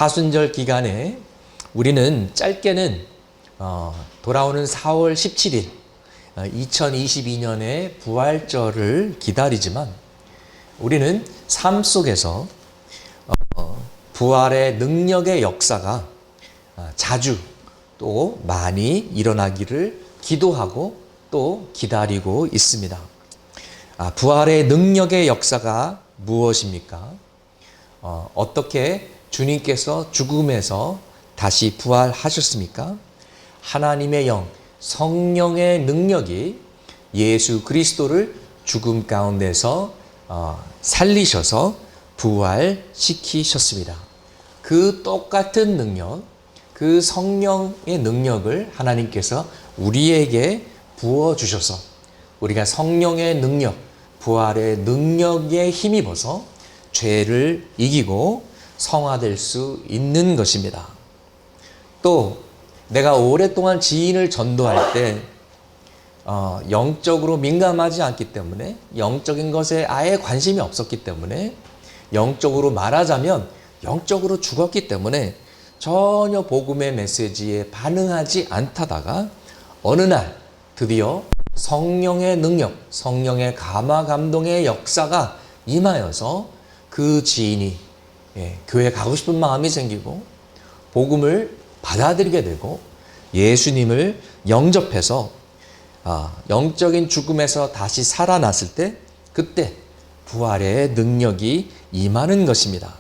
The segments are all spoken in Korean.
사순절 기간에 우리는 짧게는 돌아오는 4월 17일 2022년의 부활절을 기다리지만 우리는 삶 속에서 부활의 능력의 역사가 자주 또 많이 일어나기를 기도하고 또 기다리고 있습니다. 부활의 능력의 역사가 무엇입니까? 어떻게 주님께서 죽음에서 다시 부활하셨습니까? 하나님의 영, 성령의 능력이 예수 그리스도를 죽음 가운데서 살리셔서 부활시키셨습니다. 그 똑같은 능력, 그 성령의 능력을 하나님께서 우리에게 부어주셔서 우리가 성령의 능력, 부활의 능력에 힘입어서 죄를 이기고 성화될 수 있는 것입니다. 또 내가 오랫동안 지인을 전도할 때 영적으로 민감하지 않기 때문에, 영적인 것에 아예 관심이 없었기 때문에, 영적으로 말하자면 영적으로 죽었기 때문에 전혀 복음의 메시지에 반응하지 않다가 어느 날 드디어 성령의 능력, 성령의 감화 감동의 역사가 임하여서 그 지인이 교회 가고 싶은 마음이 생기고 복음을 받아들이게 되고 예수님을 영접해서 영적인 죽음에서 다시 살아났을 때 그때 부활의 능력이 임하는 것입니다.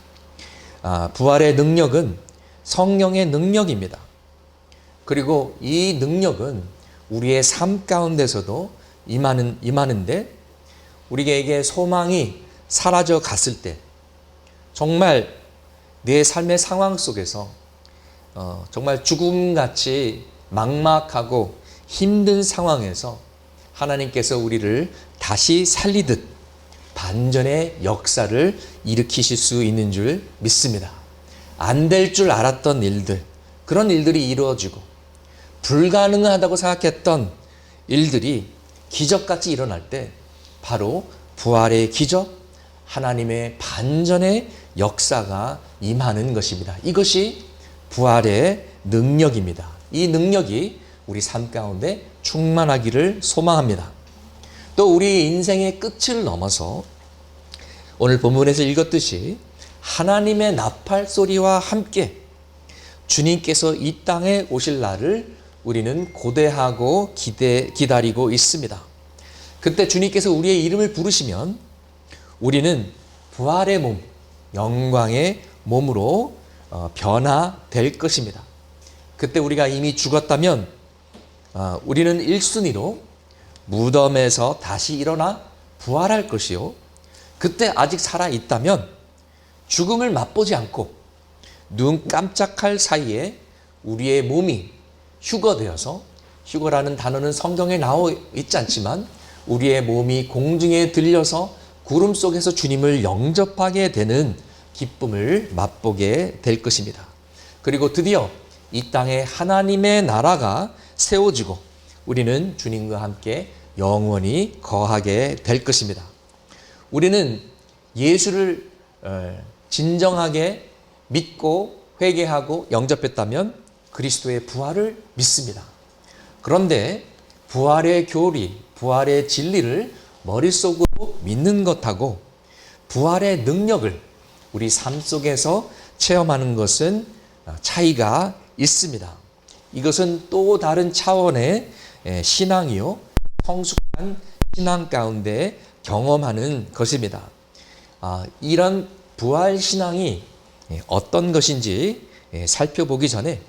부활의 능력은 성령의 능력입니다. 그리고 이 능력은 우리의 삶 가운데서도 임하는데 우리에게 소망이 사라져 갔을 때 정말 내 삶의 상황 속에서 정말 죽음같이 막막하고 힘든 상황에서 하나님께서 우리를 다시 살리듯 반전의 역사를 일으키실 수 있는 줄 믿습니다. 안 될 줄 알았던 일들, 그런 일들이 이루어지고 불가능하다고 생각했던 일들이 기적같이 일어날 때 바로 부활의 기적, 하나님의 반전의 역사가 임하는 것입니다. 이것이 부활의 능력입니다. 이 능력이 우리 삶 가운데 충만하기를 소망합니다. 또 우리 인생의 끝을 넘어서 오늘 본문에서 읽었듯이 하나님의 나팔 소리와 함께 주님께서 이 땅에 오실 날을 우리는 고대하고 기다리고 있습니다. 그때 주님께서 우리의 이름을 부르시면 우리는 부활의 몸, 영광의 몸으로 변화될 것입니다. 그때 우리가 이미 죽었다면 우리는 1순위로 무덤에서 다시 일어나 부활할 것이요. 그때 아직 살아있다면 죽음을 맛보지 않고 눈 깜짝할 사이에 우리의 몸이 휴거되어서, 휴거라는 단어는 성경에 나와 있지 않지만 우리의 몸이 공중에 들려서 구름 속에서 주님을 영접하게 되는 기쁨을 맛보게 될 것입니다. 그리고 드디어 이 땅에 하나님의 나라가 세워지고 우리는 주님과 함께 영원히 거하게 될 것입니다. 우리는 예수를 진정하게 믿고 회개하고 영접했다면 그리스도의 부활을 믿습니다. 그런데 부활의 교리, 부활의 진리를 머릿속으로 믿는 것하고 부활의 능력을 우리 삶 속에서 체험하는 것은 차이가 있습니다. 이것은 또 다른 차원의 신앙이요, 성숙한 신앙 가운데 경험하는 것입니다. 이런 부활 신앙이 어떤 것인지 살펴보기 전에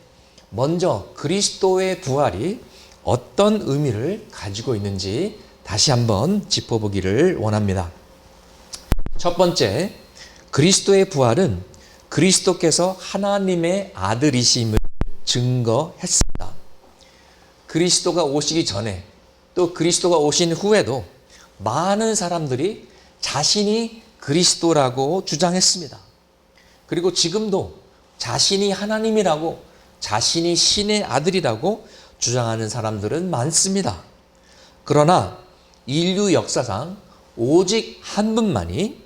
먼저 그리스도의 부활이 어떤 의미를 가지고 있는지 다시 한번 짚어보기를 원합니다. 첫 번째, 그리스도의 부활은 그리스도께서 하나님의 아들이심을 증거했습니다. 그리스도가 오시기 전에 또 그리스도가 오신 후에도 많은 사람들이 자신이 그리스도라고 주장했습니다. 그리고 지금도 자신이 하나님이라고, 자신이 신의 아들이라고 주장하는 사람들은 많습니다. 그러나 인류 역사상 오직 한 분만이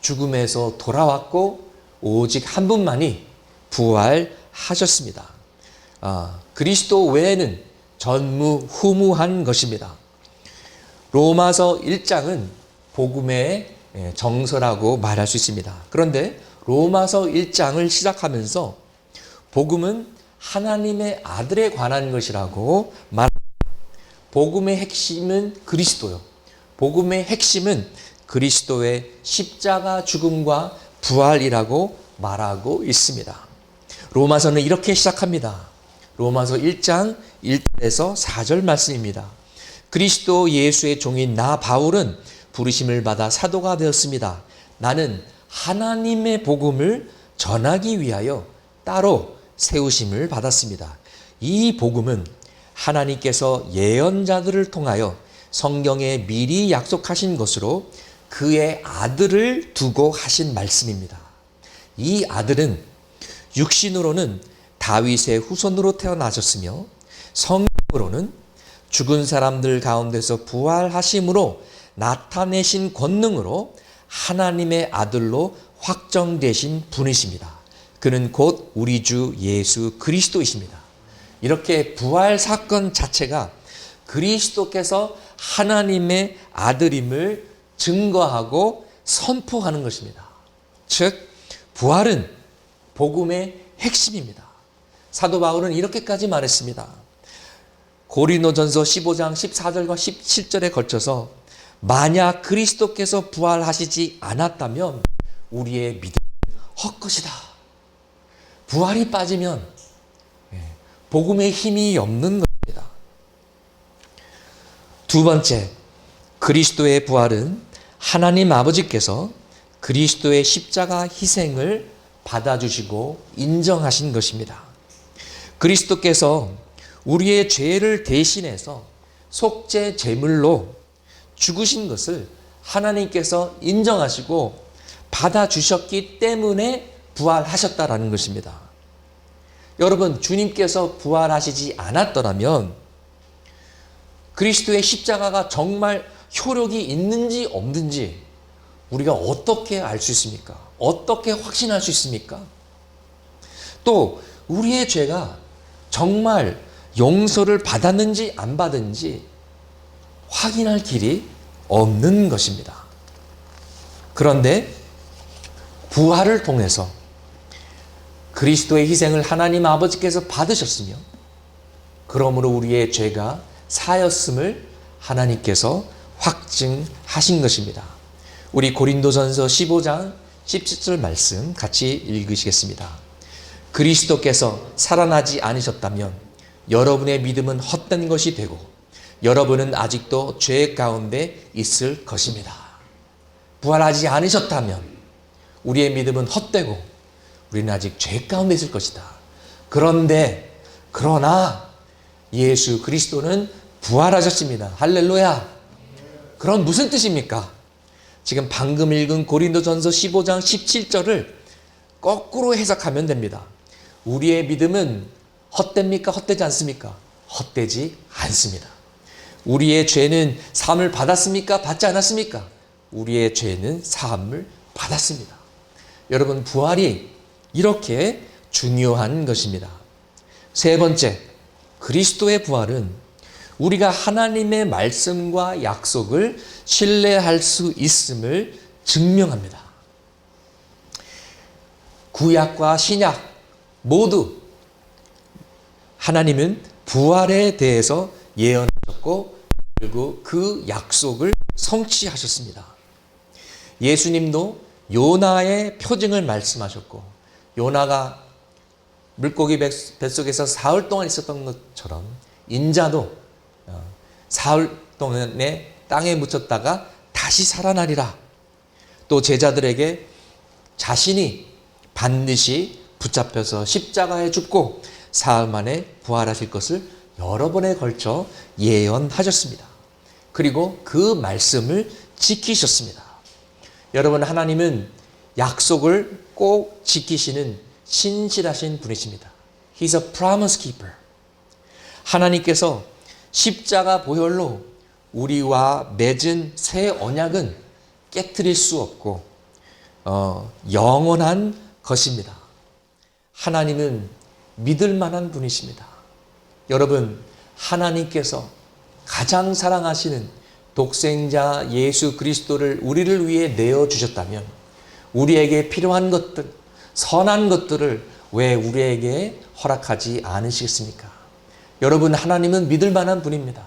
죽음에서 돌아왔고 오직 한 분만이 부활하셨습니다. 그리스도 외에는 전무후무한 것입니다. 로마서 1장은 복음의 정서라고 말할 수 있습니다. 그런데 로마서 1장을 시작하면서 복음은 하나님의 아들에 관한 것이라고 말합니다. 복음의 핵심은 그리스도요. 복음의 핵심은 그리스도의 십자가 죽음과 부활이라고 말하고 있습니다. 로마서는 이렇게 시작합니다. 로마서 1장 1절에서 4절 말씀입니다. 그리스도 예수의 종인 나 바울은 부르심을 받아 사도가 되었습니다. 나는 하나님의 복음을 전하기 위하여 따로 세우심을 받았습니다. 이 복음은 하나님께서 예언자들을 통하여 성경에 미리 약속하신 것으로 그의 아들을 두고 하신 말씀입니다. 이 아들은 육신으로는 다윗의 후손으로 태어나셨으며 성령으로는 죽은 사람들 가운데서 부활하심으로 나타내신 권능으로 하나님의 아들로 확정되신 분이십니다. 그는 곧 우리 주 예수 그리스도이십니다. 이렇게 부활 사건 자체가 그리스도께서 하나님의 아들임을 증거하고 선포하는 것입니다. 즉 부활은 복음의 핵심입니다. 사도 바울은 이렇게까지 말했습니다. 고린도전서 15장 14절과 17절에 걸쳐서 만약 그리스도께서 부활하시지 않았다면 우리의 믿음은 헛것이다. 부활이 빠지면 복음의 힘이 없는 것입니다. 두 번째, 그리스도의 부활은 하나님 아버지께서 그리스도의 십자가 희생을 받아주시고 인정하신 것입니다. 그리스도께서 우리의 죄를 대신해서 속죄 제물로 죽으신 것을 하나님께서 인정하시고 받아주셨기 때문에 부활하셨다라는 것입니다. 여러분, 주님께서 부활하시지 않았더라면 그리스도의 십자가가 정말 효력이 있는지 없는지 우리가 어떻게 알 수 있습니까? 어떻게 확신할 수 있습니까? 또 우리의 죄가 정말 용서를 받았는지 안 받았는지 확인할 길이 없는 것입니다. 그런데 부활을 통해서 그리스도의 희생을 하나님 아버지께서 받으셨으며 그러므로 우리의 죄가 사였음을 하나님께서 확증하신 것입니다. 우리 고린도전서 15장 17절 말씀 같이 읽으시겠습니다. 그리스도께서 살아나지 않으셨다면 여러분의 믿음은 헛된 것이 되고 여러분은 아직도 죄 가운데 있을 것입니다. 부활하지 않으셨다면 우리의 믿음은 헛되고 우리는 아직 죄 가운데 있을 것이다. 그러나 예수 그리스도는 부활하셨습니다. 할렐루야. 그럼 무슨 뜻입니까? 지금 방금 읽은 고린도전서 15장 17절을 거꾸로 해석하면 됩니다. 우리의 믿음은 헛됩니까? 헛되지 않습니까? 헛되지 않습니다. 우리의 죄는 사함을 받았습니까? 받지 않았습니까? 우리의 죄는 사함을 받았습니다. 여러분, 부활이 이렇게 중요한 것입니다. 세 번째, 그리스도의 부활은 우리가 하나님의 말씀과 약속을 신뢰할 수 있음을 증명합니다. 구약과 신약 모두 하나님은 부활에 대해서 예언하셨고 그리고 그 약속을 성취하셨습니다. 예수님도 요나의 표징을 말씀하셨고 요나가 물고기 뱃속에서 사흘 동안 있었던 것처럼 인자도 사흘 동안에 땅에 묻혔다가 다시 살아나리라. 또 제자들에게 자신이 반드시 붙잡혀서 십자가에 죽고 사흘 만에 부활하실 것을 여러 번에 걸쳐 예언하셨습니다. 그리고 그 말씀을 지키셨습니다. 여러분, 하나님은 약속을 꼭 지키시는 신실하신 분이십니다. He's a promise keeper. 하나님께서 십자가 보혈로 우리와 맺은 새 언약은 깨트릴 수 없고 영원한 것입니다. 하나님은 믿을 만한 분이십니다. 여러분, 하나님께서 가장 사랑하시는 독생자 예수 그리스도를 우리를 위해 내어주셨다면 우리에게 필요한 것들, 선한 것들을 왜 우리에게 허락하지 않으시겠습니까? 여러분, 하나님은 믿을 만한 분입니다.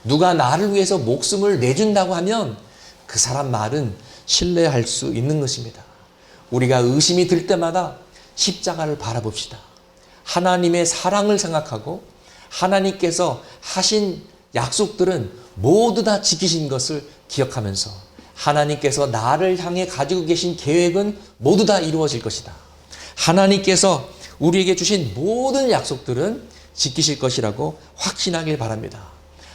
누가 나를 위해서 목숨을 내준다고 하면 그 사람 말은 신뢰할 수 있는 것입니다. 우리가 의심이 들 때마다 십자가를 바라봅시다. 하나님의 사랑을 생각하고 하나님께서 하신 약속들은 모두 다 지키신 것을 기억하면서 하나님께서 나를 향해 가지고 계신 계획은 모두 다 이루어질 것이다. 하나님께서 우리에게 주신 모든 약속들은 지키실 것이라고 확신하길 바랍니다.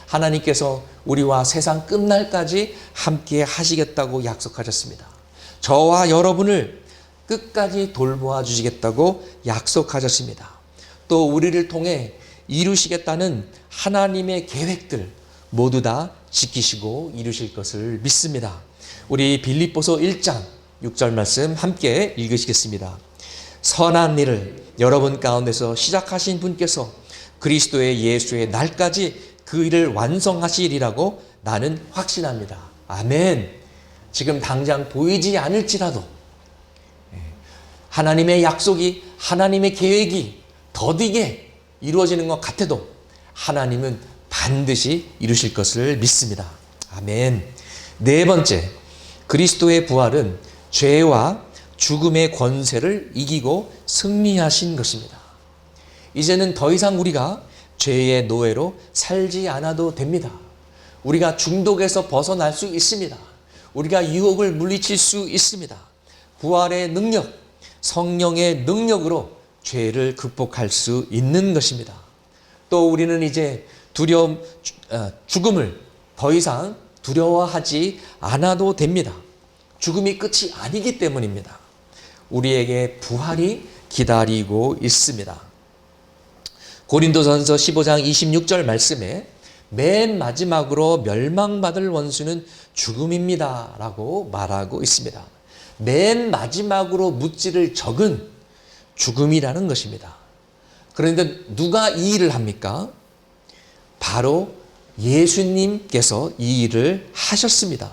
하나님께서 우리와 세상 끝날까지 함께 하시겠다고 약속하셨습니다. 저와 여러분을 끝까지 돌보아 주시겠다고 약속하셨습니다. 또 우리를 통해 이루시겠다는 하나님의 계획들 모두 다 지키시고 이루실 것을 믿습니다. 우리 빌립보서 1장 6절 말씀 함께 읽으시겠습니다. 선한 일을 여러분 가운데서 시작하신 분께서 그리스도의 예수의 날까지 그 일을 완성하시리라고 나는 확신합니다. 아멘. 지금 당장 보이지 않을지라도 하나님의 약속이, 하나님의 계획이 더디게 이루어지는 것 같아도 하나님은 반드시 이루실 것을 믿습니다. 아멘. 네 번째, 그리스도의 부활은 죄와 죽음의 권세를 이기고 승리하신 것입니다. 이제는 더 이상 우리가 죄의 노예로 살지 않아도 됩니다. 우리가 중독에서 벗어날 수 있습니다. 우리가 유혹을 물리칠 수 있습니다. 부활의 능력, 성령의 능력으로 죄를 극복할 수 있는 것입니다. 또 우리는 이제 죽음을 더 이상 두려워하지 않아도 됩니다. 죽음이 끝이 아니기 때문입니다. 우리에게 부활이 기다리고 있습니다. 고린도전서 15장 26절 말씀에 맨 마지막으로 멸망받을 원수는 죽음입니다 라고 말하고 있습니다. 맨 마지막으로 묻지를 적은 죽음이라는 것입니다. 그런데 누가 이 일을 합니까? 바로 예수님께서 이 일을 하셨습니다.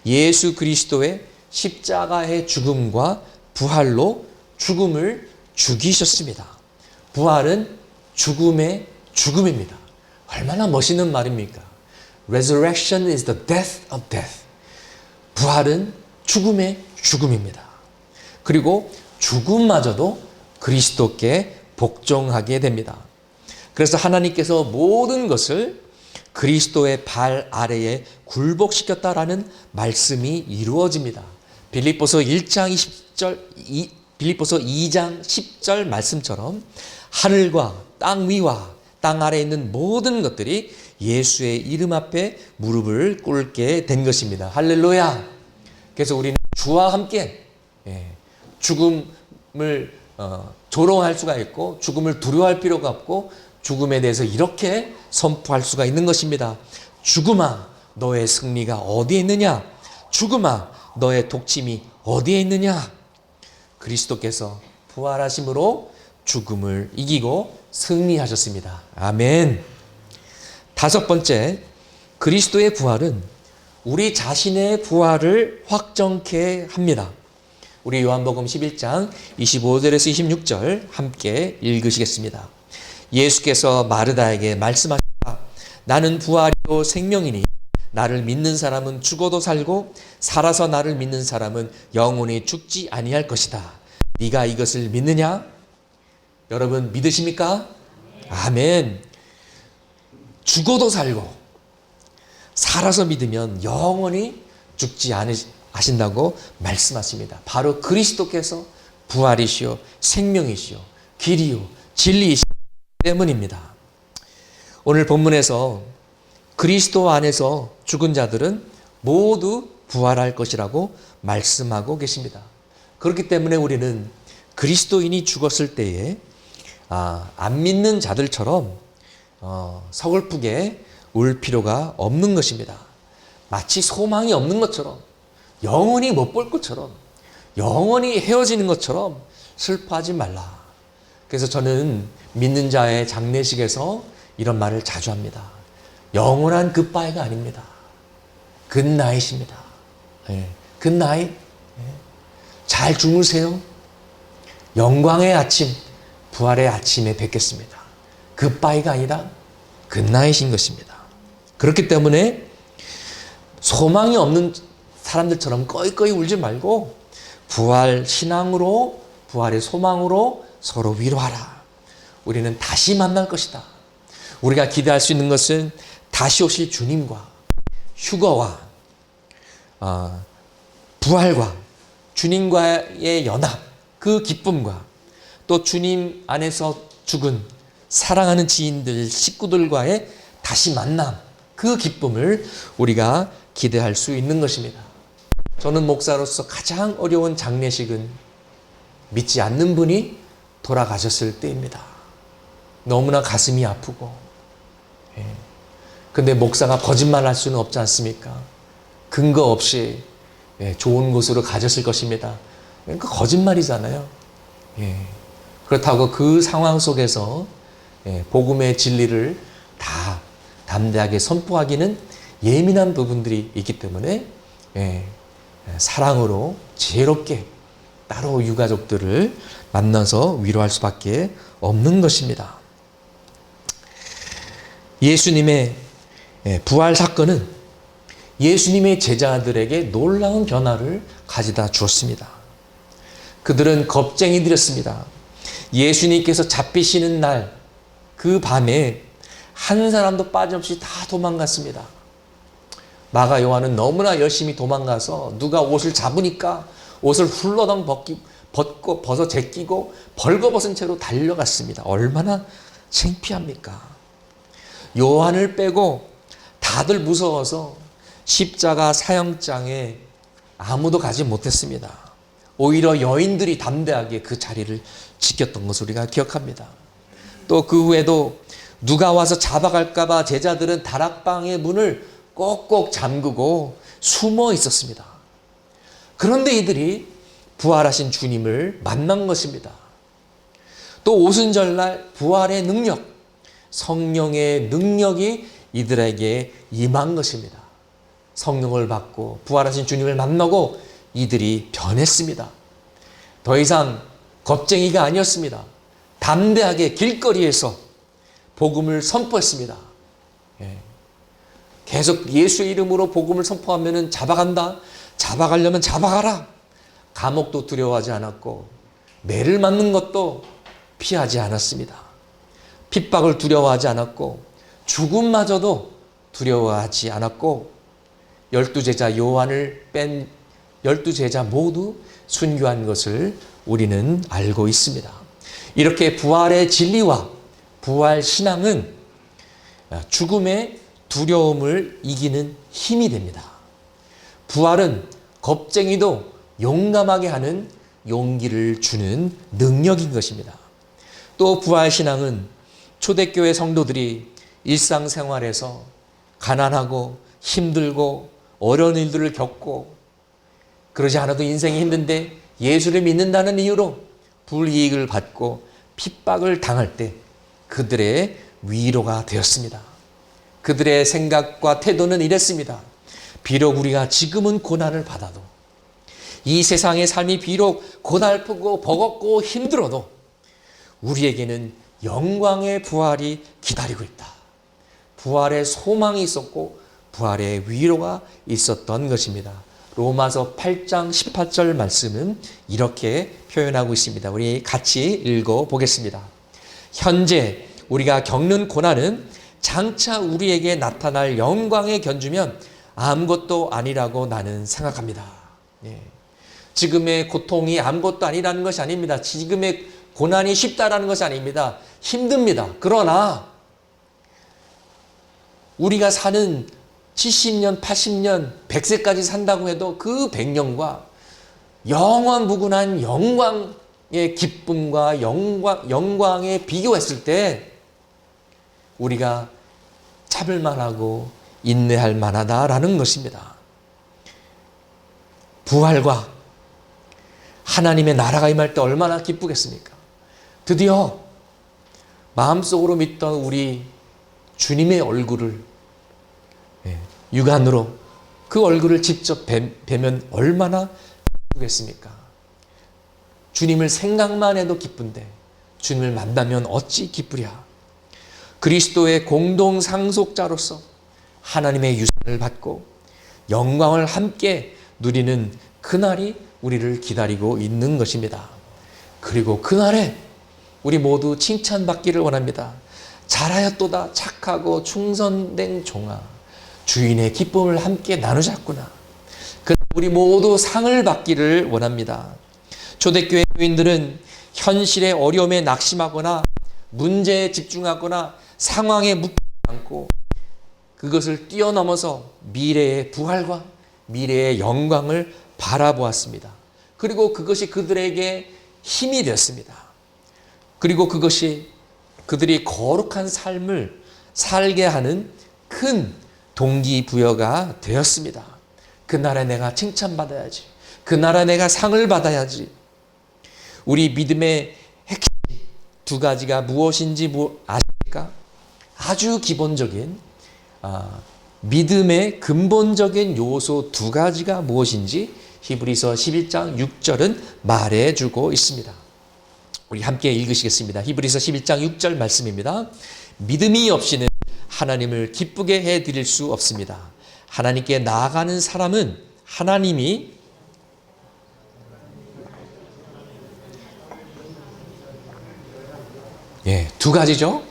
예수 그리스도의 십자가의 죽음과 부활로 죽음을 죽이셨습니다. 부활은 죽음의 죽음입니다. 얼마나 멋있는 말입니까? Resurrection is the death of death. 부활은 죽음의 죽음입니다. 그리고 죽음마저도 그리스도께 복종하게 됩니다. 그래서 하나님께서 모든 것을 그리스도의 발 아래에 굴복시켰다라는 말씀이 이루어집니다. 빌립보서 2장 10절 말씀처럼 하늘과 땅 위와 땅 아래에 있는 모든 것들이 예수의 이름 앞에 무릎을 꿇게 된 것입니다. 할렐루야. 그래서 우리는 주와 함께 죽음을 조롱할 수가 있고 죽음을 두려워할 필요가 없고 죽음에 대해서 이렇게 선포할 수가 있는 것입니다. 죽음아, 너의 승리가 어디에 있느냐? 죽음아, 너의 독침이 어디에 있느냐? 그리스도께서 부활하심으로 죽음을 이기고 승리하셨습니다. 아멘. 다섯 번째, 그리스도의 부활은 우리 자신의 부활을 확정케 합니다. 우리 요한복음 11장 25절에서 26절 함께 읽으시겠습니다. 예수께서 마르다에게 말씀하셨다. 나는 부활이요 생명이니 나를 믿는 사람은 죽어도 살고 살아서 나를 믿는 사람은 영원히 죽지 아니할 것이다. 네가 이것을 믿느냐? 여러분 믿으십니까? 아멘. 죽어도 살고 살아서 믿으면 영원히 죽지 않으신다고 말씀하십니다. 바로 그리스도께서 부활이시요 생명이시요 길이요 진리이시기 때문입니다. 오늘 본문에서 그리스도 안에서 죽은 자들은 모두 부활할 것이라고 말씀하고 계십니다. 그렇기 때문에 우리는 그리스도인이 죽었을 때에 안 믿는 자들처럼 서글프게 울 필요가 없는 것입니다. 마치 소망이 없는 것처럼 영원히 못 볼 것처럼 영원히 헤어지는 것처럼 슬퍼하지 말라. 그래서 저는 믿는 자의 장례식에서 이런 말을 자주 합니다. 영원한 굿바이가 아닙니다. 굿나잇입니다. 굿나잇. 잘 주무세요. 영광의 아침, 부활의 아침에 뵙겠습니다. 굿바이가 아니라 굿나잇인 것입니다. 그렇기 때문에 소망이 없는 사람들처럼 꺼이꺼이 울지 말고 부활 신앙으로, 부활의 소망으로 서로 위로하라. 우리는 다시 만날 것이다. 우리가 기대할 수 있는 것은 다시 오실 주님과 휴거와 부활과 주님과의 연합, 그 기쁨과 또 주님 안에서 죽은 사랑하는 지인들, 식구들과의 다시 만남, 그 기쁨을 우리가 기대할 수 있는 것입니다. 저는 목사로서 가장 어려운 장례식은 믿지 않는 분이 돌아가셨을 때입니다. 너무나 가슴이 아프고. 근데 목사가 거짓말할 수는 없지 않습니까? 근거 없이 좋은 곳으로 가졌을 것입니다. 그러니까 거짓말이잖아요. 그렇다고 그 상황 속에서 복음의 진리를 다 담대하게 선포하기는 예민한 부분들이 있기 때문에 사랑으로 지혜롭게 따로 유가족들을 만나서 위로할 수밖에 없는 것입니다. 예수님의 부활 사건은 예수님의 제자들에게 놀라운 변화를 가져다 주었습니다. 그들은 겁쟁이들이었습니다. 예수님께서 잡히시는 날, 그 밤에 한 사람도 빠짐없이 다 도망갔습니다. 마가 요한은 너무나 열심히 도망가서 누가 옷을 잡으니까 옷을 훌러덩 벗어 제끼고 벌거벗은 채로 달려갔습니다. 얼마나 창피합니까? 요한을 빼고 다들 무서워서 십자가 사형장에 아무도 가지 못했습니다. 오히려 여인들이 담대하게 그 자리를 지켰던 것을 우리가 기억합니다. 또 그 후에도 누가 와서 잡아갈까봐 제자들은 다락방의 문을 꼭꼭 잠그고 숨어 있었습니다. 그런데 이들이 부활하신 주님을 만난 것입니다. 또 오순절날 부활의 능력, 성령의 능력이 이들에게 임한 것입니다. 성령을 받고 부활하신 주님을 만나고 이들이 변했습니다. 더 이상 겁쟁이가 아니었습니다. 담대하게 길거리에서 복음을 선포했습니다. 계속 예수의 이름으로 복음을 선포하면 잡아간다. 잡아가려면 잡아가라. 감옥도 두려워하지 않았고 매를 맞는 것도 피하지 않았습니다. 핍박을 두려워하지 않았고 죽음마저도 두려워하지 않았고 12제자 요한을 뺀 12제자 모두 순교한 것을 우리는 알고 있습니다. 이렇게 부활의 진리와 부활 신앙은 죽음의 두려움을 이기는 힘이 됩니다. 부활은 겁쟁이도 용감하게 하는 용기를 주는 능력인 것입니다. 또 부활 신앙은 초대교회 성도들이 일상생활에서 가난하고 힘들고 어려운 일들을 겪고 그러지 않아도 인생이 힘든데 예수를 믿는다는 이유로 불이익을 받고 핍박을 당할 때 그들의 위로가 되었습니다. 그들의 생각과 태도는 이랬습니다. 비록 우리가 지금은 고난을 받아도 이 세상의 삶이 비록 고달프고 버겁고 힘들어도 우리에게는 영광의 부활이 기다리고 있다. 부활의 소망이 있었고 부활의 위로가 있었던 것입니다. 로마서 8장 18절 말씀은 이렇게 표현하고 있습니다. 우리 같이 읽어보겠습니다. 현재 우리가 겪는 고난은 장차 우리에게 나타날 영광에 견주면 아무것도 아니라고 나는 생각합니다. 지금의 고통이 아무것도 아니라는 것이 아닙니다. 지금의 고난이 쉽다라는 것이 아닙니다. 힘듭니다. 그러나 우리가 사는 70년, 80년, 100세까지 산다고 해도 그 100년과 영원무궁한 영광의 기쁨과 영광에 비교했을 때 우리가 참을 만하고 인내할 만하다라는 것입니다. 부활과 하나님의 나라가 임할 때 얼마나 기쁘겠습니까? 드디어 마음속으로 믿던 우리 주님의 얼굴을 육안으로 그 얼굴을 직접 뵈면 얼마나 기쁘겠습니까? 주님을 생각만 해도 기쁜데 주님을 만나면 어찌 기쁘랴. 그리스도의 공동 상속자로서 하나님의 유산을 받고 영광을 함께 누리는 그날이 우리를 기다리고 있는 것입니다. 그리고 그날에 우리 모두 칭찬받기를 원합니다. 잘하였도다 착하고 충성된 종아, 주인의 기쁨을 함께 나누자꾸나. 그날 우리 모두 상을 받기를 원합니다. 초대교회 교인들은 현실의 어려움에 낙심하거나 문제에 집중하거나 상황에 묶이지 않고 그것을 뛰어넘어서 미래의 부활과 미래의 영광을 바라보았습니다. 그리고 그것이 그들에게 힘이 되었습니다. 그리고 그것이 그들이 거룩한 삶을 살게 하는 큰 동기부여가 되었습니다. 그 나라에 내가 칭찬받아야지. 그 나라에 내가 상을 받아야지. 우리 믿음의 핵심 두 가지가 무엇인지 아십니까? 아주 기본적인 믿음의 근본적인 요소 두 가지가 무엇인지 히브리서 11장 6절은 말해주고 있습니다. 우리 함께 읽으시겠습니다. 히브리서 11장 6절 말씀입니다. 믿음이 없이는 하나님을 기쁘게 해드릴 수 없습니다. 하나님께 나아가는 사람은 하나님이 두 가지죠.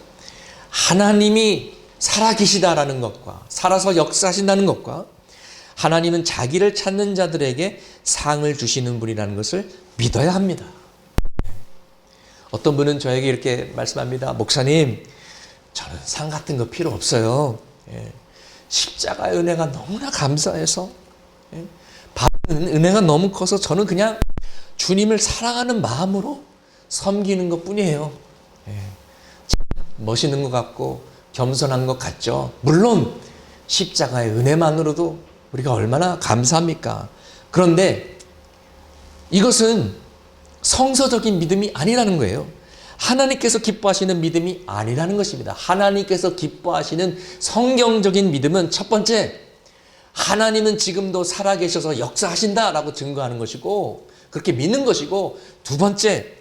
하나님이 살아계시다라는 것과 살아서 역사하신다는 것과 하나님은 자기를 찾는 자들에게 상을 주시는 분이라는 것을 믿어야 합니다. 어떤 분은 저에게 이렇게 말씀합니다. 목사님, 저는 상 같은 거 필요 없어요. 십자가의 은혜가 너무나 감사해서 받은 은혜가 너무 커서 저는 그냥 주님을 사랑하는 마음으로 섬기는 것 뿐이에요. 멋있는 것 같고 겸손한 것 같죠. 물론 십자가의 은혜만으로도 우리가 얼마나 감사합니까? 그런데 이것은 성서적인 믿음이 아니라는 거예요. 하나님께서 기뻐하시는 믿음이 아니라는 것입니다. 하나님께서 기뻐하시는 성경적인 믿음은 첫 번째, 하나님은 지금도 살아계셔서 역사하신다라고 증거하는 것이고 그렇게 믿는 것이고, 두 번째,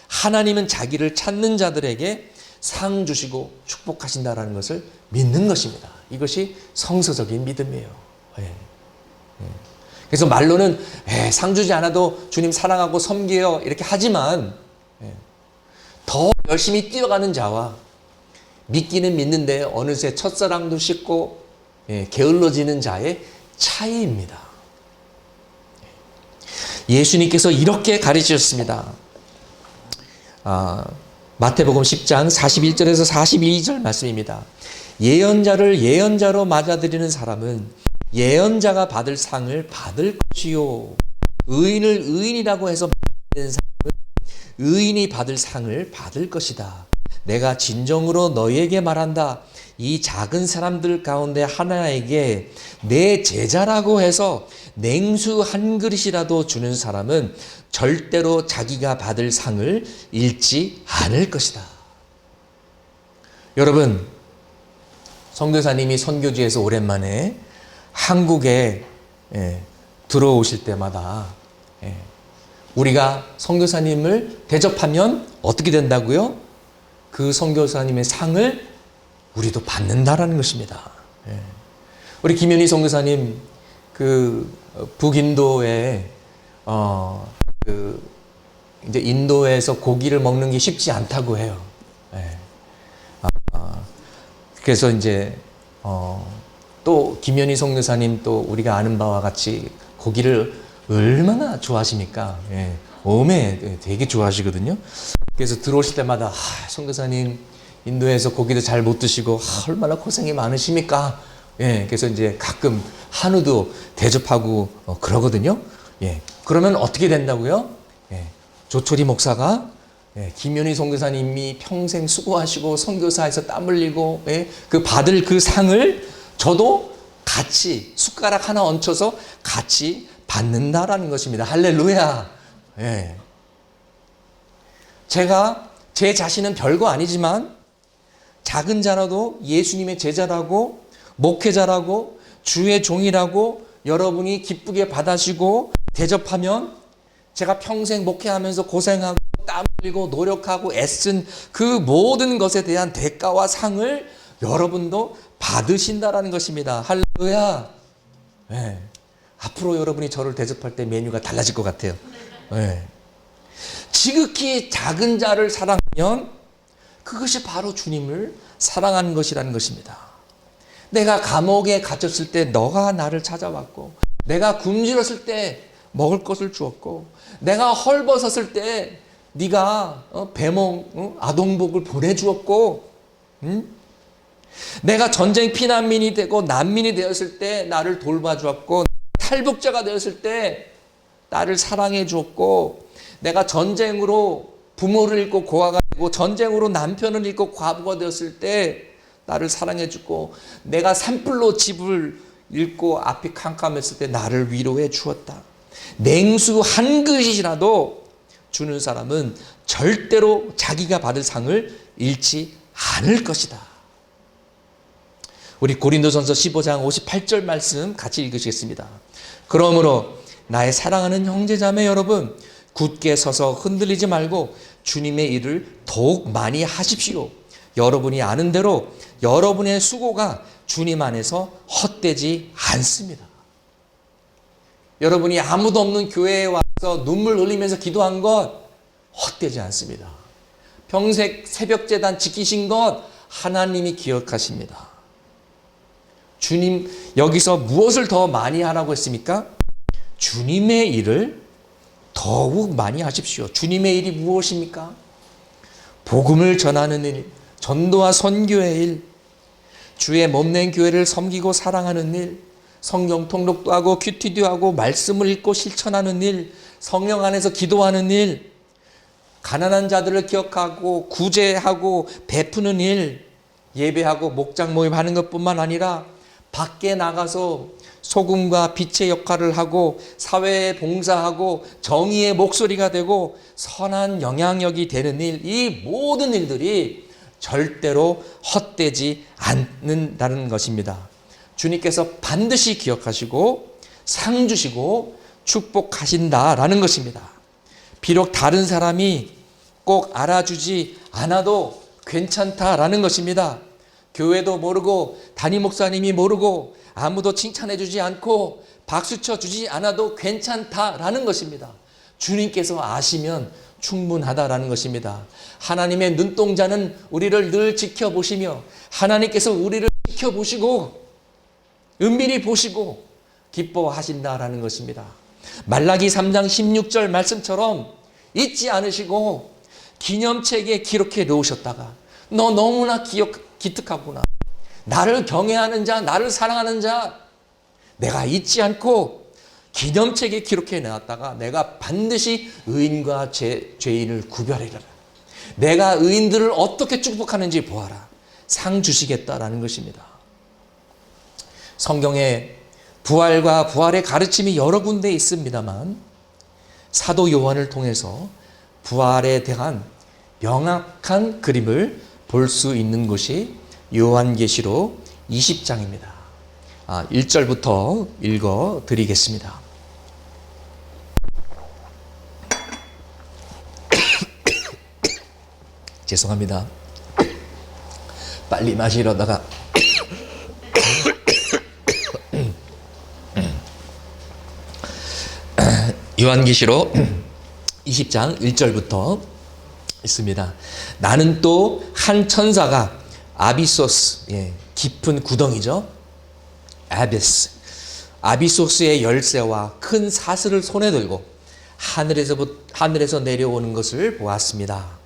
하나님은 자기를 찾는 자들에게 상 주시고 축복하신다라는 것을 믿는 것입니다. 이것이 성서적인 믿음이에요. 그래서 말로는 상 주지 않아도 주님 사랑하고 섬겨요 이렇게 하지만 더 열심히 뛰어가는 자와 믿기는 믿는데 어느새 첫사랑도 식고 게을러지는 자의 차이입니다. 예수님께서 이렇게 가르치셨습니다. 마태복음 10장 41절에서 42절 말씀입니다. 예언자를 예언자로 맞아들이는 사람은 예언자가 받을 상을 받을 것이요, 의인을 의인이라고 해서 받는 사람은 의인이 받을 상을 받을 것이다. 내가 진정으로 너희에게 말한다. 이 작은 사람들 가운데 하나에게 내 제자라고 해서 냉수 한 그릇이라도 주는 사람은 절대로 자기가 받을 상을 잃지 않을 것이다. 여러분, 선교사님이 선교지에서 오랜만에 한국에 들어오실 때마다 우리가 선교사님을 대접하면 어떻게 된다고요? 그 선교사님의 상을 우리도 받는다라는 것입니다. 우리 김현희 선교사님 그 북인도에 이제 인도에서 고기를 먹는 게 쉽지 않다고 해요. 그래서 이제 또 김현희 선교사님 또 우리가 아는 바와 같이 고기를 얼마나 좋아하십니까? 오메 되게 좋아하시거든요. 그래서 들어오실 때마다 선교사님 인도에서 고기도 잘 못 드시고 얼마나 고생이 많으십니까? 그래서 이제 가끔 한우도 대접하고 그러거든요. 그러면 어떻게 된다고요? 조철이 목사가 김현희 선교사님이 평생 수고하시고 선교사에서 땀 흘리고 그 받을 그 상을 저도 같이 숟가락 하나 얹혀서 같이 받는다라는 것입니다. 할렐루야. 제가 제 자신은 별거 아니지만 작은 자라도 예수님의 제자라고 목회자라고 주의 종이라고 여러분이 기쁘게 받아시고 대접하면 제가 평생 목회하면서 고생하고 땀 흘리고 노력하고 애쓴 그 모든 것에 대한 대가와 상을 여러분도 받으신다라는 것입니다. 할렐루야. 네. 앞으로 여러분이 저를 대접할 때 메뉴가 달라질 것 같아요. 네. 지극히 작은 자를 사랑하면 그것이 바로 주님을 사랑하는 것이라는 것입니다. 내가 감옥에 갇혔을 때 너가 나를 찾아왔고, 내가 굶주렸을 때 먹을 것을 주었고, 내가 헐벗었을 때 네가 아동복을 보내주었고, 내가 전쟁 피난민이 되고 난민이 되었을 때 나를 돌봐주었고, 탈북자가 되었을 때 나를 사랑해 주었고, 내가 전쟁으로 부모를 잃고 고아가 되고 전쟁으로 남편을 잃고 과부가 되었을 때 나를 사랑해 주고, 내가 산불로 집을 잃고 앞이 캄캄했을 때 나를 위로해 주었다. 냉수 한 그릇이라도 주는 사람은 절대로 자기가 받을 상을 잃지 않을 것이다. 우리 고린도전서 15장 58절 말씀 같이 읽으시겠습니다. 그러므로 나의 사랑하는 형제자매 여러분, 굳게 서서 흔들리지 말고 주님의 일을 더욱 많이 하십시오. 여러분이 아는 대로 여러분의 수고가 주님 안에서 헛되지 않습니다. 여러분이 아무도 없는 교회에 와서 눈물 흘리면서 기도한 것 헛되지 않습니다. 평생 새벽제단 지키신 것 하나님이 기억하십니다. 주님, 여기서 무엇을 더 많이 하라고 했습니까? 주님의 일을 더욱 많이 하십시오. 주님의 일이 무엇입니까? 복음을 전하는 일, 전도와 선교의 일, 주의 몸낸 교회를 섬기고 사랑하는 일, 성경 통독도 하고 큐티도 하고 말씀을 읽고 실천하는 일, 성령 안에서 기도하는 일, 가난한 자들을 기억하고 구제하고 베푸는 일, 예배하고 목장 모임하는 것뿐만 아니라 밖에 나가서 소금과 빛의 역할을 하고 사회에 봉사하고 정의의 목소리가 되고 선한 영향력이 되는 일, 이 모든 일들이 절대로 헛되지 않는다는 것입니다. 주님께서 반드시 기억하시고 상 주시고 축복하신다라는 것입니다. 비록 다른 사람이 꼭 알아주지 않아도 괜찮다라는 것입니다. 교회도 모르고 담임 목사님이 모르고 아무도 칭찬해 주지 않고 박수 쳐 주지 않아도 괜찮다라는 것입니다. 주님께서 아시면 충분하다라는 것입니다. 하나님의 눈동자는 우리를 늘 지켜보시며 하나님께서 우리를 지켜보시고 은밀히 보시고 기뻐하신다라는 것입니다. 말라기 3장 16절 말씀처럼 잊지 않으시고 기념책에 기록해 놓으셨다가 너 너무나 기특하구나. 나를 경외하는 자, 나를 사랑하는 자, 내가 잊지 않고 기념책에 기록해 놨다가 내가 반드시 의인과 죄인을 구별하리라. 내가 의인들을 어떻게 축복하는지 보아라. 상 주시겠다라는 것입니다. 성경에 부활과 부활의 가르침이 여러 군데 있습니다만 사도 요한을 통해서 부활에 대한 명확한 그림을 볼 수 있는 곳이 요한계시록 20장입니다. 1절부터 읽어 드리겠습니다. 죄송합니다. 빨리 마시려다가 요한계시록 20장 1절부터 있습니다. 나는 또 한 천사가 아비소스, 깊은 구덩이죠. 아비소스의 열쇠와 큰 사슬을 손에 들고 하늘에서 내려오는 것을 보았습니다.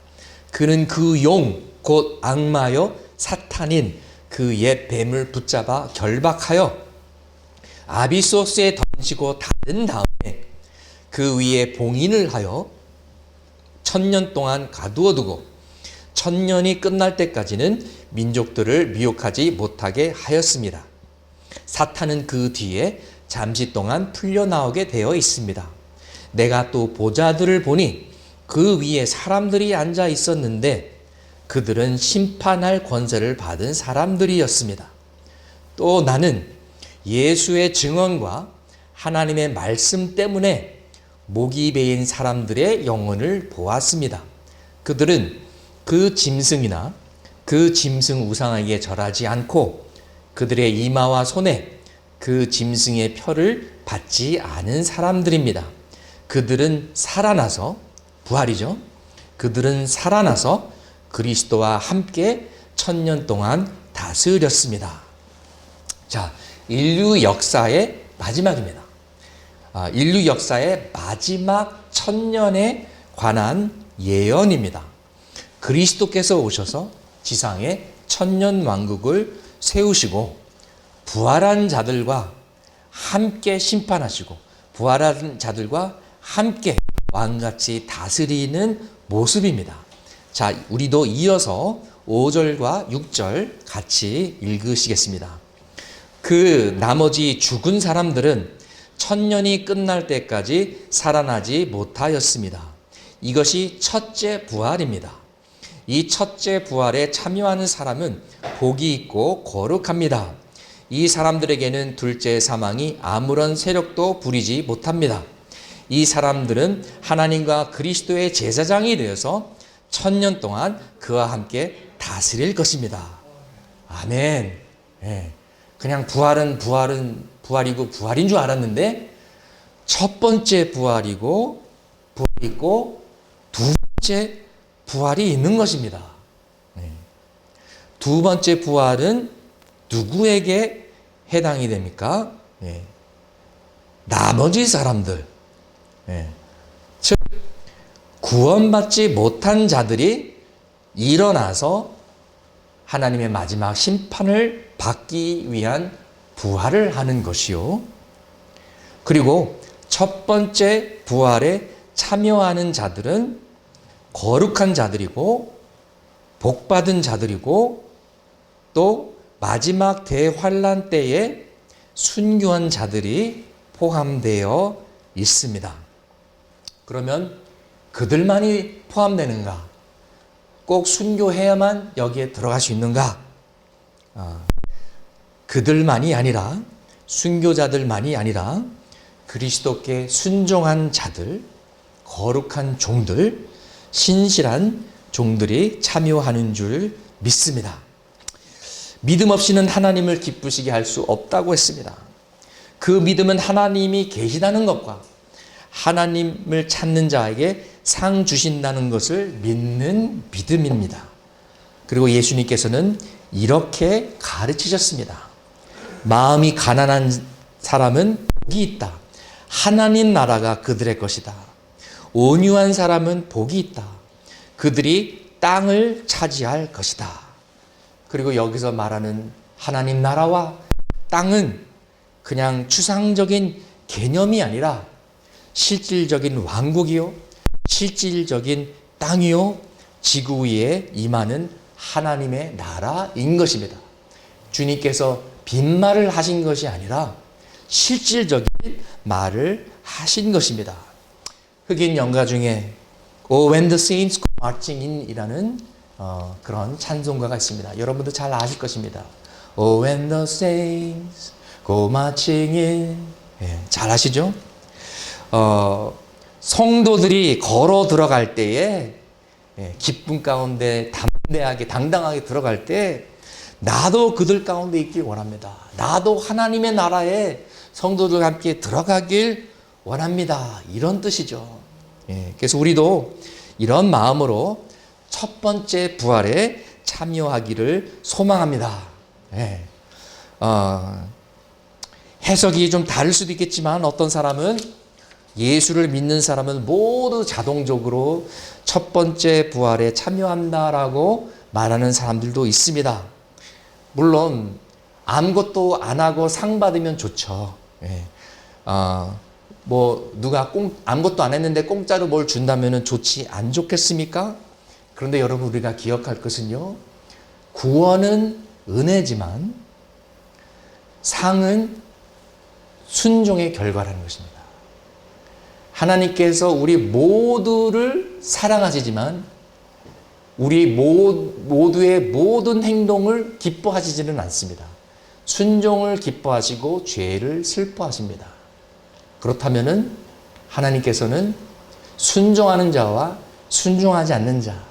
그는 그 용, 곧 악마요 사탄인 그 옛 뱀을 붙잡아 결박하여 아비소스에 던지고 닫은 다음에 그 위에 봉인을 하여 1000년 동안 가두어 두고 1000년이 끝날 때까지는 민족들을 미혹하지 못하게 하였습니다. 사탄은 그 뒤에 잠시 동안 풀려나오게 되어 있습니다. 내가 또 보자들을 보니 그 위에 사람들이 앉아 있었는데 그들은 심판할 권세를 받은 사람들이었습니다. 또 나는 예수의 증언과 하나님의 말씀 때문에 목이 베인 사람들의 영혼을 보았습니다. 그들은 그 짐승이나 그 짐승 우상에게 절하지 않고 그들의 이마와 손에 그 짐승의 표를 받지 않은 사람들입니다. 그들은 살아나서, 부활이죠. 그들은 살아나서 그리스도와 함께 1000년 동안 다스렸습니다. 자, 인류 역사의 마지막입니다. 인류 역사의 마지막 1000년에 관한 예언입니다. 그리스도께서 오셔서 지상에 1000년 왕국을 세우시고 부활한 자들과 함께 심판하시고 부활한 자들과 함께 왕같이 다스리는 모습입니다. 자, 우리도 이어서 5절과 6절 같이 읽으시겠습니다. 그 나머지 죽은 사람들은 1000년이 끝날 때까지 살아나지 못하였습니다. 이것이 첫째 부활입니다. 이 첫째 부활에 참여하는 사람은 복이 있고 거룩합니다. 이 사람들에게는 둘째 사망이 아무런 세력도 부리지 못합니다. 이 사람들은 하나님과 그리스도의 제사장이 되어서 1000년 동안 그와 함께 다스릴 것입니다. 아멘. 예. 그냥 부활이고 부활인 줄 알았는데 첫 번째 부활이 있고 두 번째 부활이 있는 것입니다. 두 번째 부활은 누구에게 해당이 됩니까? 나머지 사람들. 즉 구원받지 못한 자들이 일어나서 하나님의 마지막 심판을 받기 위한 부활을 하는 것이요. 그리고 첫 번째 부활에 참여하는 자들은 거룩한 자들이고 복받은 자들이고 또 마지막 대환란 때에 순교한 자들이 포함되어 있습니다. 그러면 그들만이 포함되는가? 꼭 순교해야만 여기에 들어갈 수 있는가? 그들만이 아니라 순교자들만이 아니라 그리스도께 순종한 자들, 거룩한 종들, 신실한 종들이 참여하는 줄 믿습니다. 믿음 없이는 하나님을 기쁘시게 할 수 없다고 했습니다. 그 믿음은 하나님이 계시다는 것과 하나님을 찾는 자에게 상 주신다는 것을 믿는 믿음입니다. 그리고 예수님께서는 이렇게 가르치셨습니다. 마음이 가난한 사람은 복이 있다. 하나님 나라가 그들의 것이다. 온유한 사람은 복이 있다. 그들이 땅을 차지할 것이다. 그리고 여기서 말하는 하나님 나라와 땅은 그냥 추상적인 개념이 아니라 실질적인 왕국이요, 실질적인 땅이요, 지구 위에 임하는 하나님의 나라인 것입니다. 주님께서 빈말을 하신 것이 아니라 실질적인 말을 하신 것입니다. 흑인 연가 중에 Oh, when the saints go marching in 이라는 그런 찬송가가 있습니다. 여러분도 잘 아실 것입니다. Oh, when the saints go marching in. 잘 아시죠? 성도들이 걸어 들어갈 때에 기쁨 가운데 담대하게 당당하게 들어갈 때 나도 그들 가운데 있길 원합니다. 나도 하나님의 나라에 성도들과 함께 들어가길 원합니다. 이런 뜻이죠. 그래서 우리도 이런 마음으로 첫 번째 부활에 참여하기를 소망합니다. 해석이 좀 다를 수도 있겠지만 어떤 사람은 예수를 믿는 사람은 모두 자동적으로 첫 번째 부활에 참여한다라고 말하는 사람들도 있습니다. 물론 아무것도 안 하고 상 받으면 좋죠. 누가 아무것도 안 했는데 공짜로 뭘 준다면 좋지 안 좋겠습니까? 그런데 여러분 우리가 기억할 것은요. 구원은 은혜지만 상은 순종의 결과라는 것입니다. 하나님께서 우리 모두를 사랑하시지만 우리 모두의 모든 행동을 기뻐하시지는 않습니다. 순종을 기뻐하시고 죄를 슬퍼하십니다. 그렇다면은 하나님께서는 순종하는 자와 순종하지 않는 자,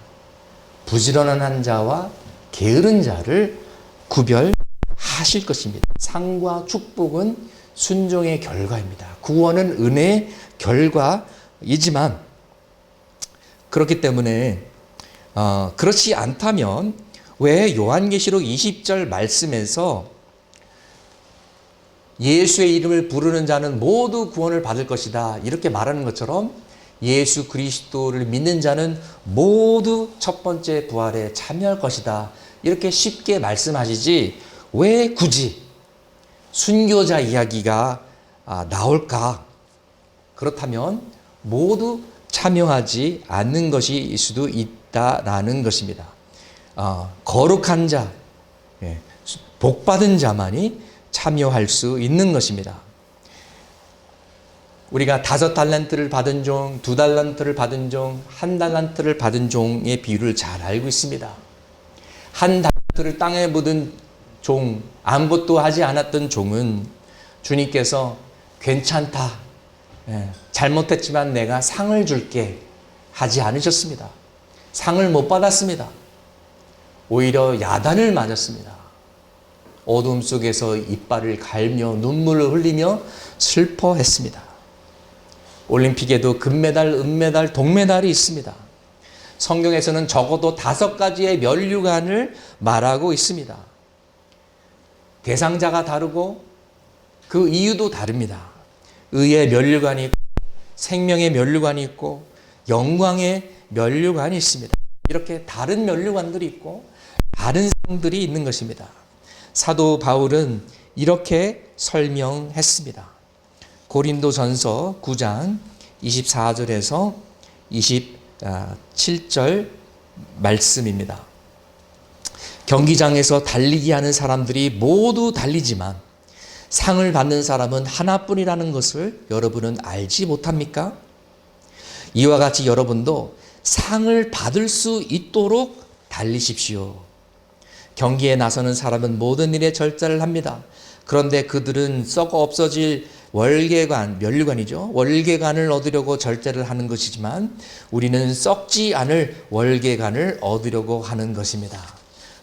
부지런한 자와 게으른 자를 구별하실 것입니다. 상과 축복은 순종의 결과입니다. 구원은 은혜의 결과이지만 그렇기 때문에 그렇지 않다면 왜 요한계시록 20절 말씀에서 예수의 이름을 부르는 자는 모두 구원을 받을 것이다 이렇게 말하는 것처럼 예수 그리스도를 믿는 자는 모두 첫 번째 부활에 참여할 것이다 이렇게 쉽게 말씀하시지 왜 굳이 순교자 이야기가 나올까? 그렇다면 모두 참여하지 않는 것일 수도 있다라는 것입니다. 거룩한 자, 복받은 자만이 참여할 수 있는 것입니다. 우리가 5달란트를 받은 종, 2달란트를 받은 종, 1달란트를 받은 종의 비유를 잘 알고 있습니다. 1달란트를 땅에 묻은 종, 아무것도 하지 않았던 종은 주님께서 괜찮다, 잘못했지만 내가 상을 줄게 하지 않으셨습니다. 상을 못 받았습니다. 오히려 야단을 맞았습니다. 어둠 속에서 이빨을 갈며 눈물을 흘리며 슬퍼했습니다. 올림픽에도 금메달, 은메달, 동메달이 있습니다. 성경에서는 적어도 5가지의 면류관을 말하고 있습니다. 대상자가 다르고 그 이유도 다릅니다. 의의 면류관이 있고 생명의 면류관이 있고 영광의 면류관이 있습니다. 이렇게 다른 면류관들이 있고 다른 상들이 있는 것입니다. 사도 바울은 이렇게 설명했습니다. 고린도전서 9장 24절에서 27절 말씀입니다. 경기장에서 달리기 하는 사람들이 모두 달리지만 상을 받는 사람은 하나뿐이라는 것을 여러분은 알지 못합니까? 이와 같이 여러분도 상을 받을 수 있도록 달리십시오. 경기에 나서는 사람은 모든 일에 절제를 합니다. 그런데 그들은 썩어 없어질 월계관, 면류관이죠. 월계관을 얻으려고 절제를 하는 것이지만 우리는 썩지 않을 월계관을 얻으려고 하는 것입니다.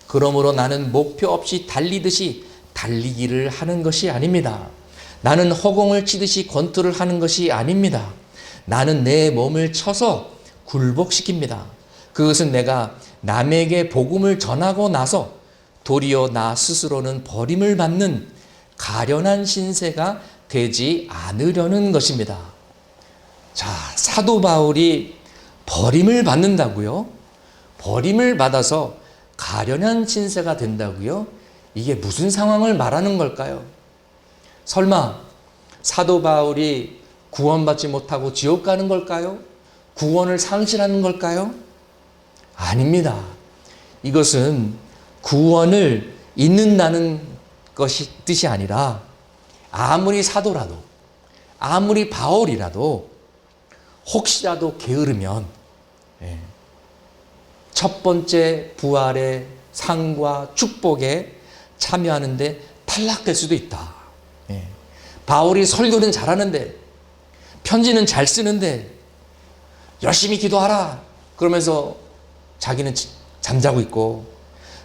그러므로 나는 목표 없이 달리듯이 달리기를 하는 것이 아닙니다. 나는 허공을 치듯이 권투를 하는 것이 아닙니다. 나는 내 몸을 쳐서 굴복시킵니다. 그것은 내가 남에게 복음을 전하고 나서 도리어 나 스스로는 버림을 받는 가련한 신세가 되지 않으려는 것입니다. 자, 사도 바울이 버림을 받는다고요? 버림을 받아서 가련한 신세가 된다고요? 이게 무슨 상황을 말하는 걸까요? 설마 사도 바울이 구원받지 못하고 지옥 가는 걸까요? 구원을 상실하는 걸까요? 아닙니다. 이것은 구원을 잊는다는 것이 뜻이 아니라 아무리 사도라도 아무리 바울이라도 혹시라도 게으르면 첫 번째 부활의 상과 축복에 참여하는데 탈락될 수도 있다. 바울이 설교는 잘하는데 편지는 잘 쓰는데 열심히 기도하라 그러면서 자기는 잠자고 있고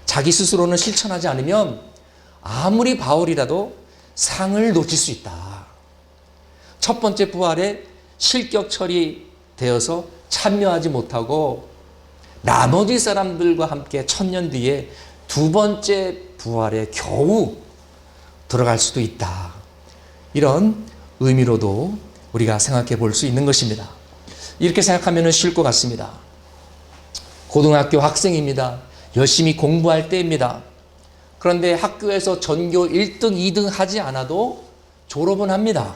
자기 스스로는 실천하지 않으면 아무리 바울이라도 상을 놓칠 수 있다. 첫 번째 부활에 실격 처리되어서 참여하지 못하고 나머지 사람들과 함께 1000년 뒤에 두 번째 부활에 겨우 들어갈 수도 있다. 이런 의미로도 우리가 생각해 볼 수 있는 것입니다. 이렇게 생각하면 쉬울 것 같습니다. 고등학교 학생입니다. 열심히 공부할 때입니다. 그런데 학교에서 전교 1등, 2등 하지 않아도 졸업은 합니다.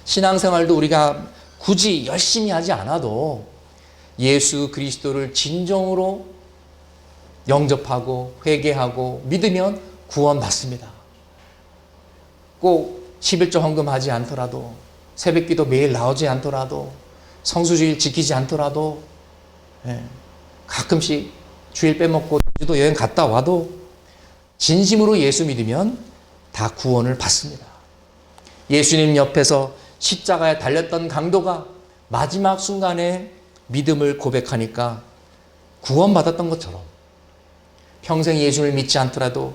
신앙생활도 우리가 굳이 열심히 하지 않아도 예수 그리스도를 진정으로 영접하고 회개하고 믿으면 구원받습니다. 꼭 11조 헌금하지 않더라도 새벽기도 매일 나오지 않더라도, 성수주일 지키지 않더라도, 가끔씩 주일 빼먹고 제주도 여행 갔다 와도 진심으로 예수 믿으면 다 구원을 받습니다. 예수님 옆에서 십자가에 달렸던 강도가 마지막 순간에 믿음을 고백하니까 구원받았던 것처럼, 평생 예수를 믿지 않더라도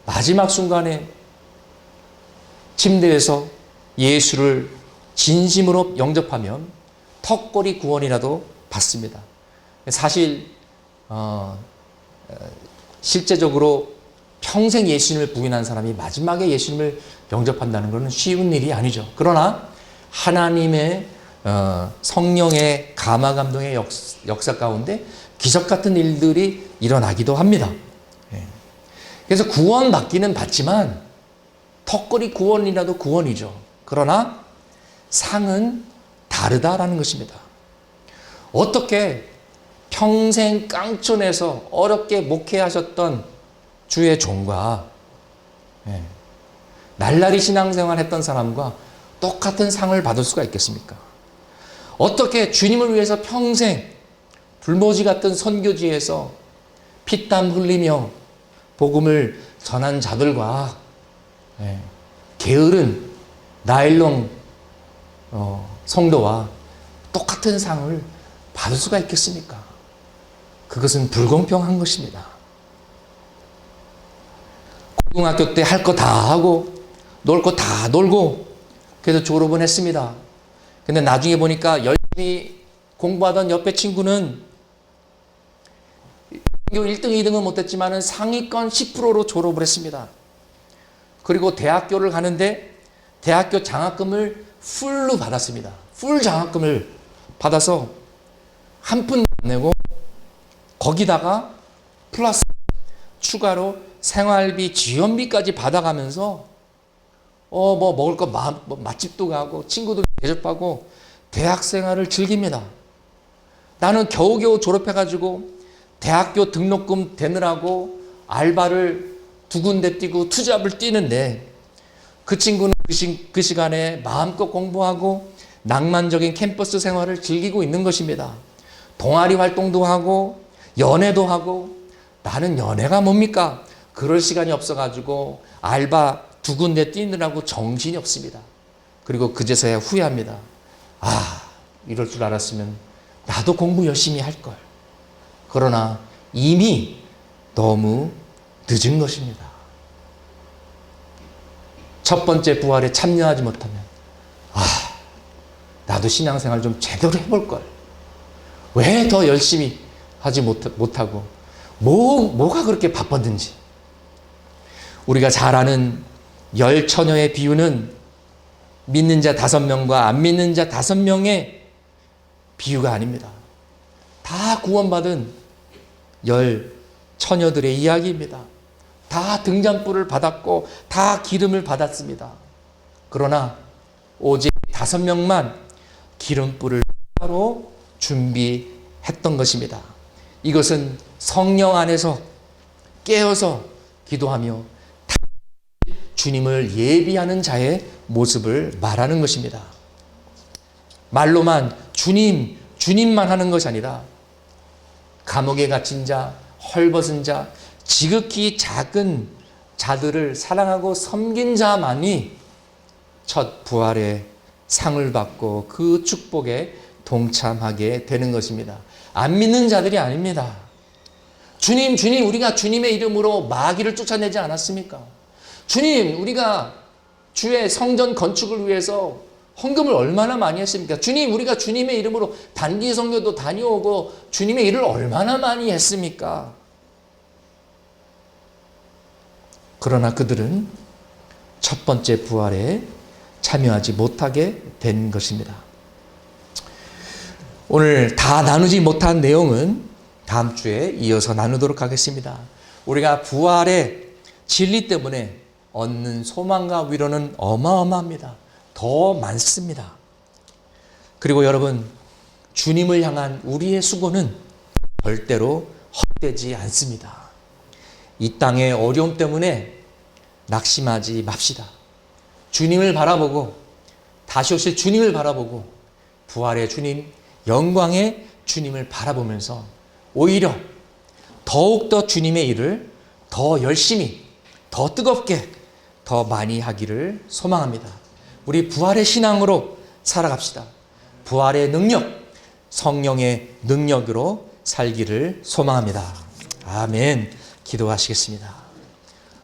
마지막 순간에 침대에서 예수를 진심으로 영접하면 턱걸이 구원이라도 받습니다. 사실 실제적으로 평생 예수님을 부인한 사람이 마지막에 예수님을 영접한다는 것은 쉬운 일이 아니죠. 그러나 하나님의 성령의 감화 감동의 역사 가운데 기적 같은 일들이 일어나기도 합니다. 그래서 구원받기는 받지만 턱걸이 구원이라도 구원이죠. 그러나 상은 다르다라는 것입니다. 어떻게 평생 깡촌에서 어렵게 목회하셨던 주의 종과 날라리 신앙생활 했던 사람과 똑같은 상을 받을 수가 있겠습니까? 어떻게 주님을 위해서 평생 불모지 같은 선교지에서 피땀 흘리며 복음을 전한 자들과 게으른 나일론 성도와 똑같은 상을 받을 수가 있겠습니까? 그것은 불공평한 것입니다. 고등학교 때 할 거 다 하고 놀 거 다 놀고 그래서 졸업은 했습니다. 근데 나중에 보니까 열심히 공부하던 옆에 친구는 1등, 2등은 못했지만 상위권 10%로 졸업을 했습니다. 그리고 대학교를 가는데 대학교 장학금을 풀로 받았습니다. 풀 장학금을 받아서 한 푼도 안 내고 거기다가 플러스 추가로 생활비, 지원비까지 받아가면서 뭐 먹을 거 맛집도 가고 친구들 대접하고 대학 생활을 즐깁니다. 나는 겨우겨우 졸업해가지고 대학교 등록금 대느라고 알바를 2군데 뛰고 투잡을 뛰는데 그 친구는 그 시간에 마음껏 공부하고 낭만적인 캠퍼스 생활을 즐기고 있는 것입니다. 동아리 활동도 하고 연애도 하고 나는 연애가 뭡니까? 그럴 시간이 없어가지고 알바 2군데 뛰느라고 정신이 없습니다. 그리고 그제서야 후회합니다. 이럴 줄 알았으면 나도 공부 열심히 할 걸. 그러나 이미 너무 늦은 것입니다. 첫 번째 부활에 참여하지 못하면 나도 신앙생활 좀 제대로 해볼 걸. 왜 더 열심히 하지 못하고 뭐가 그렇게 바빴는지. 우리가 잘 아는 열 처녀의 비유는 믿는 자 5명과 안 믿는 자 5명의 비유가 아닙니다. 다 구원받은 열 처녀들의 이야기입니다. 다 등잔불을 받았고 다 기름을 받았습니다. 그러나 오직 5명만 기름불을 따로 준비했던 것입니다. 이것은 성령 안에서 깨어서 기도하며 주님을 예비하는 자의 모습을 말하는 것입니다. 말로만 주님만 하는 것이 아니라 감옥에 갇힌 자, 헐벗은 자, 지극히 작은 자들을 사랑하고 섬긴 자만이 첫 부활의 상을 받고 그 축복에 동참하게 되는 것입니다. 안 믿는 자들이 아닙니다. 주님, 우리가 주님의 이름으로 마귀를 쫓아내지 않았습니까? 주님, 우리가 주의 성전 건축을 위해서 헌금을 얼마나 많이 했습니까? 주님, 우리가 주님의 이름으로 단기 선교도 다녀오고 주님의 일을 얼마나 많이 했습니까? 그러나 그들은 첫 번째 부활에 참여하지 못하게 된 것입니다. 오늘 다 나누지 못한 내용은 다음 주에 이어서 나누도록 하겠습니다. 우리가 부활의 진리 때문에 얻는 소망과 위로는 어마어마합니다. 더 많습니다. 그리고 여러분, 주님을 향한 우리의 수고는 절대로 헛되지 않습니다. 이 땅의 어려움 때문에 낙심하지 맙시다. 주님을 바라보고 다시 오실 주님을 바라보고 부활의 주님, 영광의 주님을 바라보면서 오히려 더욱더 주님의 일을 더 열심히, 더 뜨겁게, 더 많이 하기를 소망합니다. 우리 부활의 신앙으로 살아갑시다. 부활의 능력, 성령의 능력으로 살기를 소망합니다. 아멘. 기도하시겠습니다.